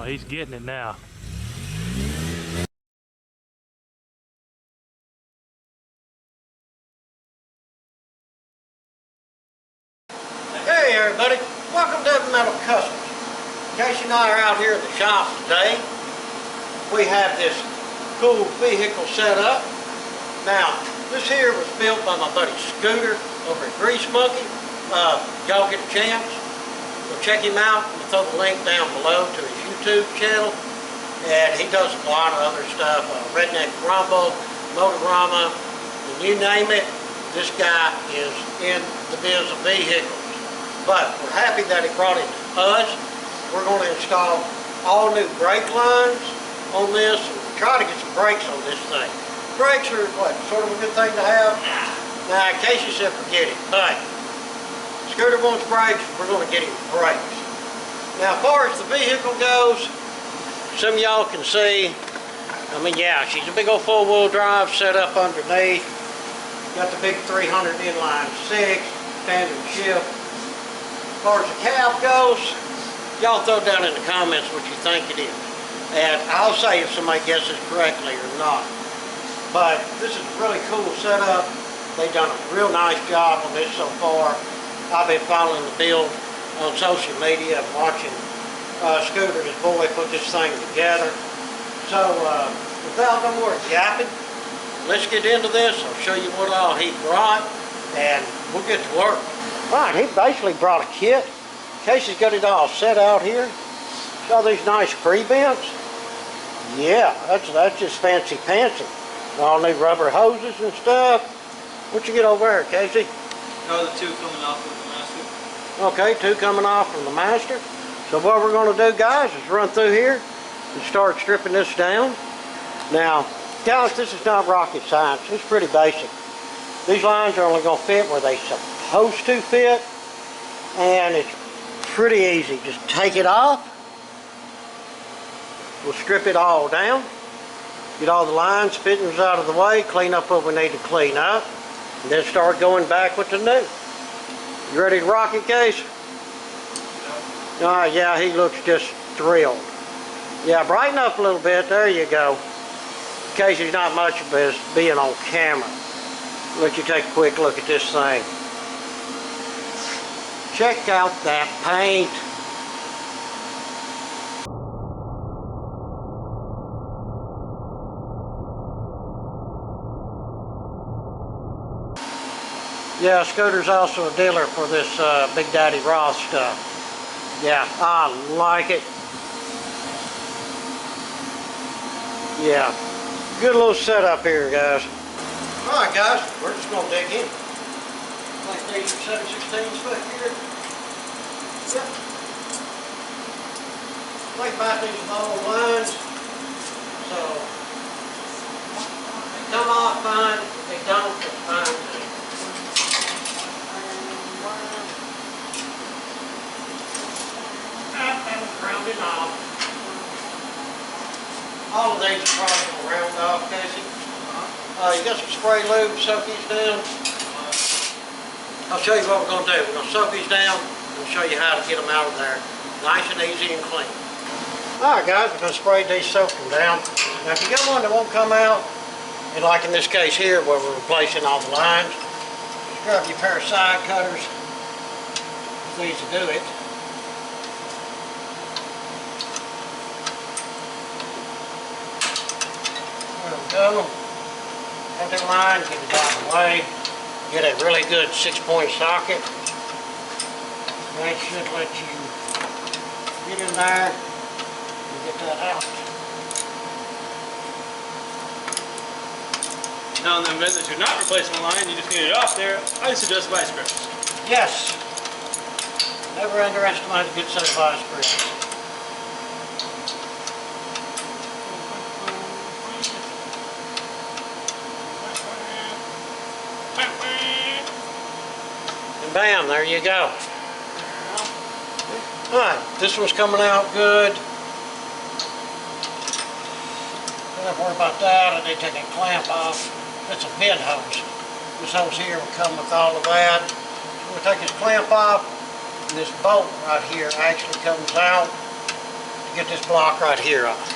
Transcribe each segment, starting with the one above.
he's getting it now. Hey everybody, welcome to Heavy Metal Customs. Casey and I are out here at the shop today. We have this cool vehicle set up. Now, this here was built by my buddy Scooter over at Grease Monkey. Y'all get a chance, go check him out. We'll throw the link down below to his YouTube channel. And he does a lot of other stuff, Redneck Rumble, Motorama, and you name it, this guy is in the biz of vehicles. But we're happy that he brought it to us. We're going to install all new brake lines on this and try to get some brakes on this thing. Brakes are what, sort of a good thing to have? Nah, Casey said forget it. But Scooter wants brakes, we're going to get him brakes. Now as far as the vehicle goes, some of y'all can see, I mean, yeah, she's a big old four-wheel drive set up underneath. Got the big 300 inline six, standard shift. As far as the cab goes, y'all throw down in the comments what you think it is. And I'll say if somebody guesses correctly or not. But this is a really cool setup. They've done a real nice job on this so far. I've been following the build on social media and watching Scooter and his boy put this thing together. So without no more yapping, let's get into this. I'll show you what all he brought and we'll get to work. Right, he basically brought a kit. Casey's got it all set out here. See all these nice pre-vents? Yeah, that's just fancy pantsy. All new rubber hoses and stuff. What you get over there, Casey? Oh, the two coming off of the Master. Okay, two coming off from the Master. So what we're going to do, guys, is run through here and start stripping this down. Now, guys, this is not rocket science. It's pretty basic. These lines are only going to fit where they're supposed to fit, and it's pretty easy. Just take it off. We'll strip it all down. Get all the lines, fittings out of the way, clean up what we need to clean up, and then start going back with the new. You ready to rock it, Case? Yeah, he looks just thrilled. Yeah, brighten up a little bit. There you go. Casey's not much of his being on camera. Let you take a quick look at this thing. Check out that paint. Yeah, Scooter's also a dealer for this Big Daddy Roth stuff. Yeah, I like it. Yeah, good little setup here, guys. Alright guys, we're just going to dig in. Like these are 7/16 foot here. Yep. Think about these long lines. So, they come off fine. If they don't, it's fine too. Rounding off. All of these are probably going to round off, Casey. You got some spray lube to soak these down. I'll show you what we're going to do. We're going to soak these down and show you how to get them out of there nice and easy and clean. Alright guys, we're going to spray these, soak them down. Now if you got one that won't come out, and like in this case here where we're replacing all the lines, just grab your pair of side cutters. It's easy to do it. There we go. Cut that line, get it out of the way. Get a really good 6-point socket. That should let you get in there and get that out. Now in the event that you're not replacing the line, you just need it off there, I suggest vice grips. Yes. Never underestimate a good set of vice grips. And bam, there you go. Alright, this one's coming out good. Don't have to worry about that. I need to take that clamp off. That's a bend hose. This hose here will come with all of that. So we'll take this clamp off, and this bolt right here actually comes out to get this block right here off.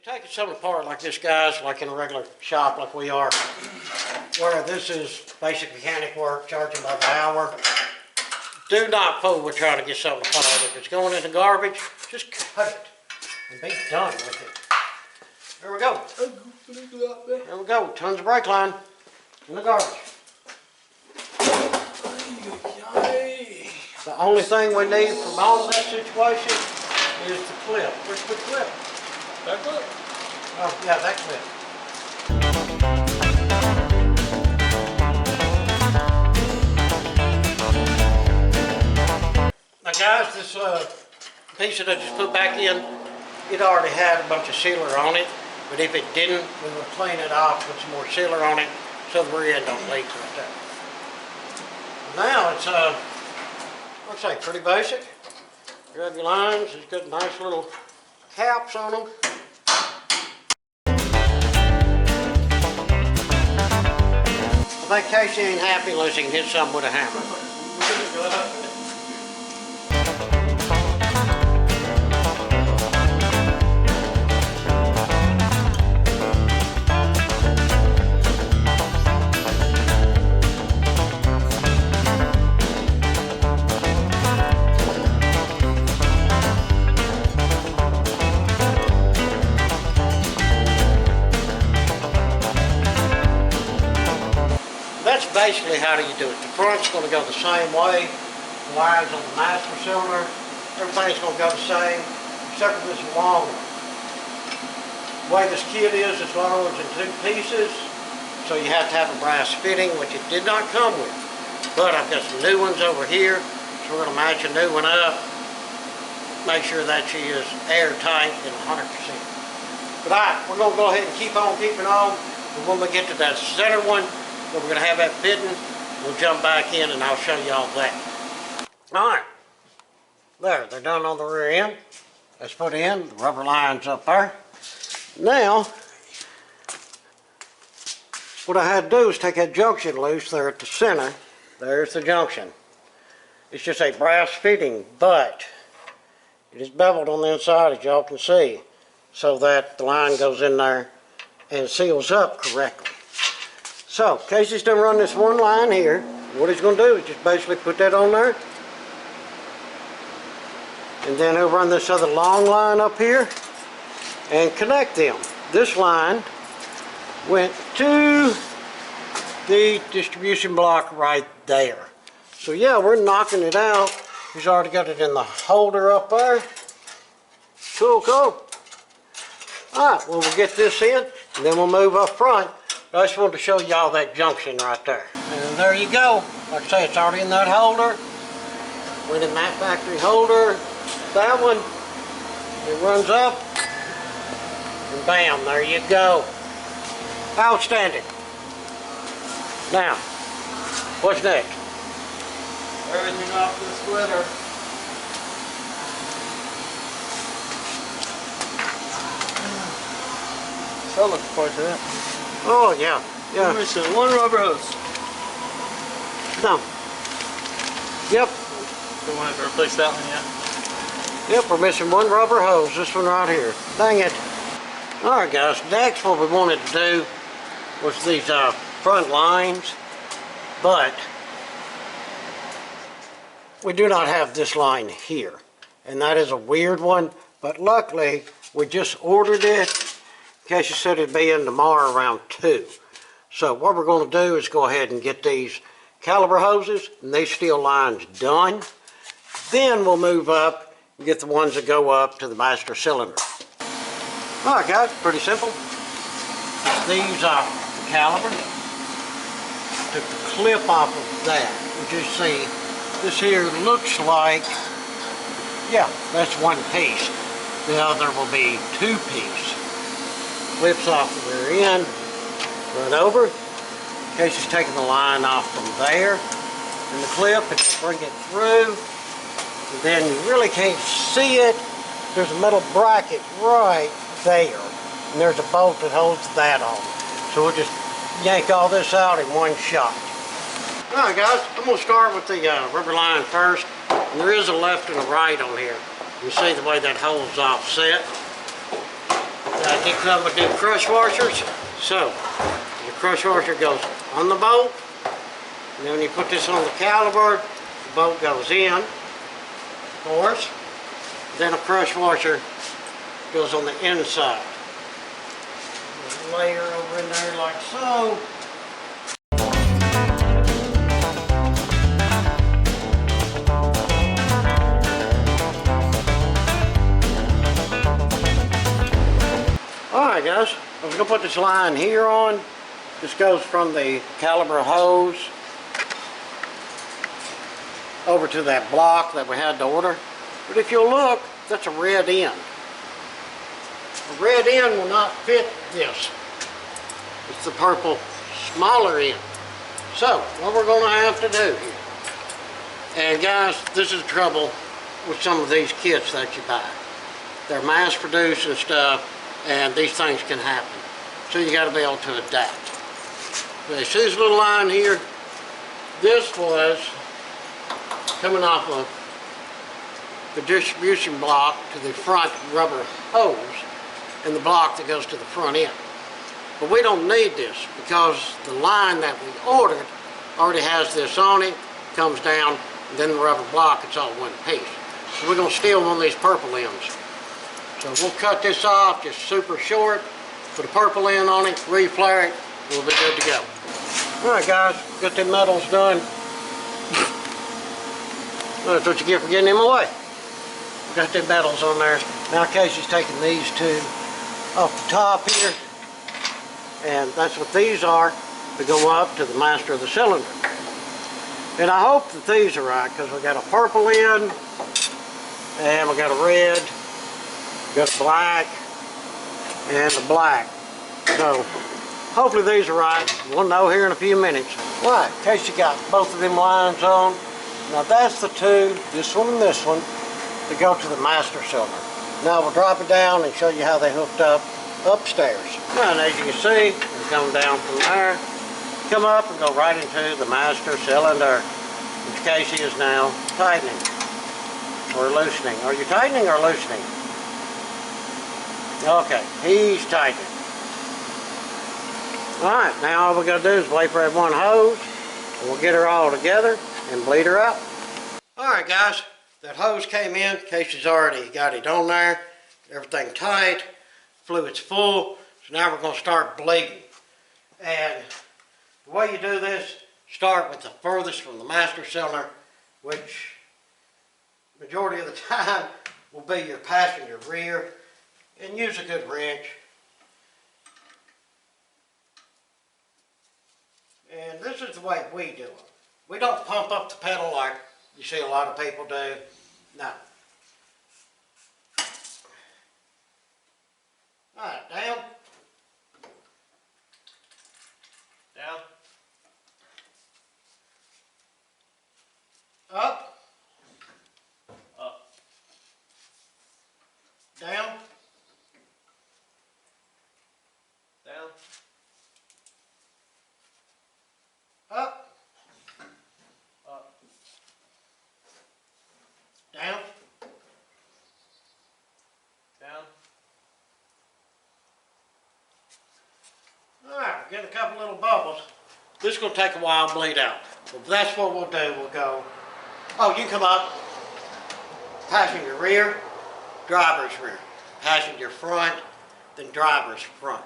Taking something apart like this, guys, like in a regular shop like we are, where this is basic mechanic work, charging by the hour, do not fool with trying to get something apart. If it's going in the garbage, just cut it and be done with it. There we go. There we go. Tons of brake line in the garbage. The only thing we need from all that situation is the clip. Where's the clip? That clip? Oh, yeah, that clip. Now guys, this piece that I just put back in, it already had a bunch of sealer on it, but if it didn't, we would clean it off, put some more sealer on it, so the rear end don't leak like that. Now it's, I'd say pretty basic. Grab your lines, it's got nice little caps on them. I think Casey ain't happy unless he can hit something with a hammer. That's basically how do you do it. The front's going to go the same way. The lines on the master cylinder, everything's going to go the same, except for this long one. The way this kit is, it's long one's in two pieces, so you have to have a brass fitting, which it did not come with. But I've got some new ones over here, so we're going to match a new one up, make sure that she is airtight and 100%. But all right, we're going to go ahead and keep on keeping on, and when we get to that center one, we're going to have that fitting, we'll jump back in and I'll show y'all that. Alright, there, they're done on the rear end. Let's put in the rubber lines up there. Now, what I had to do is take that junction loose there at the center. There's the junction. It's just a brass fitting, but it is beveled on the inside, as y'all can see, so that the line goes in there and seals up correctly. So, Casey's done run this one line here. What he's going to do is just basically put that on there. And then he'll run this other long line up here and connect them. This line went to the distribution block right there. So yeah, we're knocking it out. He's already got it in the holder up there. Cool, cool. Alright, well we'll get this in and then we'll move up front. I just wanted to show y'all that junction right there. And there you go. Like I say, it's already in that holder. Went in that factory holder. That one, it runs up. And bam, there you go. Outstanding. Now, what's next? Everything off the splitter. So looking forward to that. Oh, yeah, yeah. We're missing one rubber hose. No. Yep. We want to replace that one, yeah? Yep, we're missing one rubber hose, this one right here. Dang it. Alright guys, next what we wanted to do was these front lines, but we do not have this line here. And that is a weird one, but luckily we just ordered it. Casey said it'd be in tomorrow around 2. So what we're going to do is go ahead and get these caliper hoses and these steel lines done. Then we'll move up and get the ones that go up to the master cylinder. Alright guys, pretty simple. Just these caliper. took the clip off of that. You just see, this here looks like, yeah, that's one piece. The other will be two piece. Clips off the rear end, run over. Casey's taking the line off from there, and the clip, and it'll bring it through. And then you really can't see it. There's a metal bracket right there, and there's a bolt that holds that on. So we'll just yank all this out in one shot. All right, guys, I'm gonna start with the rubber line first. And there is a left and a right on here. You see the way that hole's offset. I did come with new crush washers. So the crush washer goes on the bolt, and then when you put this on the caliper, the bolt goes in, of course. Then a crush washer goes on the inside. There's a layer over in there like so. Alright guys, I was going to put this line here on. This goes from the caliper hose over to that block that we had to order. But if you'll look, that's a red end. The red end will not fit this. It's the purple smaller end. So, what we're going to have to do here. And guys, this is the trouble with some of these kits that you buy. They're mass produced and stuff, and these things can happen. So you got to be able to adapt. Okay, see this little line here? This was coming off of the distribution block to the front rubber hose and the block that goes to the front end. But we don't need this because the line that we ordered already has this on it, comes down, and then the rubber block, it's all one piece. So we're going to steal one of these purple ends. So we'll cut this off just super short, put a purple end on it, reflare it, and we'll be good to go. Alright guys, got them metals done. That's what you get for getting them away. Got them metals on there. Now Casey's taking these two off the top here, and that's what these are to go up to the master of the cylinder. And I hope that these are right, because we got a purple end, and we got a red, got a black, and a black. So hopefully these are right. We'll know here in a few minutes. Right, Casey got both of them lines on. Now that's the two, this one and this one, to go to the master cylinder. Now we'll drop it down and show you how they hooked up upstairs. And as you can see, we come down from there, come up and go right into the master cylinder, which Casey is now tightening or loosening. Are you tightening or loosening? Okay, he's tightening. Alright, now all we gotta do is wait for that one hose, and we'll get her all together and bleed her out. Alright guys, that hose came in. Casey's already got it on there. Everything tight, fluid's full, so now we're gonna start bleeding. And the way you do this, start with the furthest from the master cylinder, which majority of the time will be your passenger rear, and use a good wrench. And this is the way we do it. We don't pump up the pedal like you see a lot of people do. No. Alright, down. Down. Up. Up. Down. Down. Up. Up. Down. Down. Alright, get a couple little bubbles. This is going to take a while to bleed out. But that's what we'll do. We'll go, oh, you can come up. Passenger rear, driver's rear. Passenger front, then driver's front.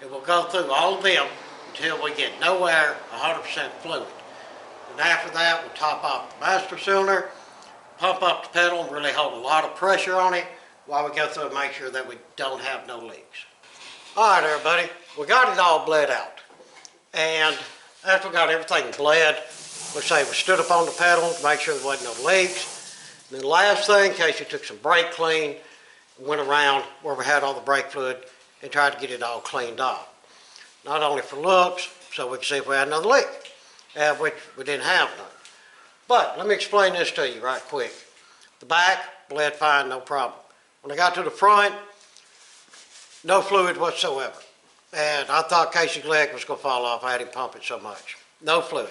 It will go through all of them until we get nowhere 100% fluid. And after that, we'll top off the master cylinder, pump up the pedal, and really hold a lot of pressure on it while we go through and make sure that we don't have no leaks. All right, everybody, we got it all bled out. And after we got everything bled, let's say we stood up on the pedal to make sure there wasn't no leaks. And then the last thing, in case you took some brake clean, went around where we had all the brake fluid and tried to get it all cleaned off. Not only for looks, so we could see if we had another leak, which we didn't have none. But let me explain this to you right quick. The back bled fine, no problem. When I got to the front, no fluid whatsoever. And I thought Casey's leg was going to fall off. I had him pump it so much. No fluid.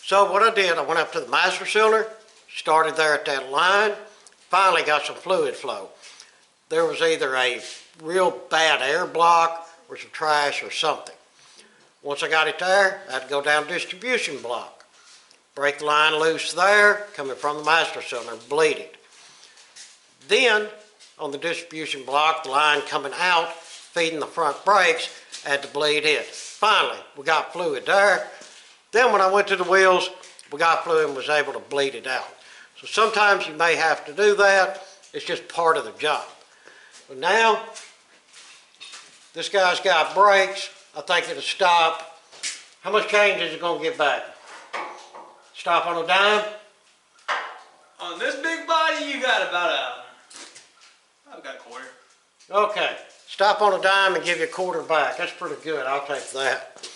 So what I did, I went up to the master cylinder, started there at that line, finally got some fluid flow. There was either a real bad air block or some trash or something. Once I got it there, I had to go down distribution block. Break the line loose there, coming from the master cylinder, bleed it. Then, on the distribution block, the line coming out, feeding the front brakes, had to bleed it. Finally, we got fluid there. Then when I went to the wheels, we got fluid and was able to bleed it out. So sometimes you may have to do that. It's just part of the job. But now, this guy's got brakes. I think it'll stop. How much change is it going to get back? Stop on a dime? On this big body, you got I've got a quarter. Okay. Stop on a dime and give you a quarter back. That's pretty good. I'll take that.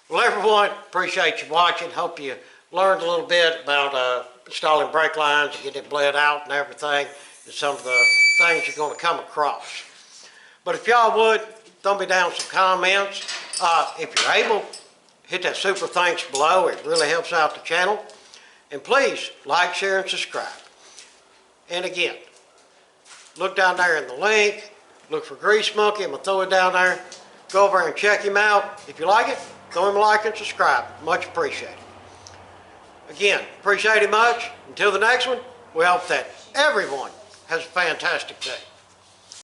Well, everyone, appreciate you watching. Hope you learned a little bit about installing brake lines and getting it bled out and everything, and some of the things you're going to come across. But if y'all would, throw me down some comments. If you're able, hit that super thanks below. It really helps out the channel. And please, like, share, and subscribe. And again, look down there in the link. Look for Grease Monkey. I'm going to throw it down there. Go over and check him out. If you like it, throw him a like and subscribe. Much appreciated. Again, appreciate it much. Until the next one, we hope that everyone has a fantastic day.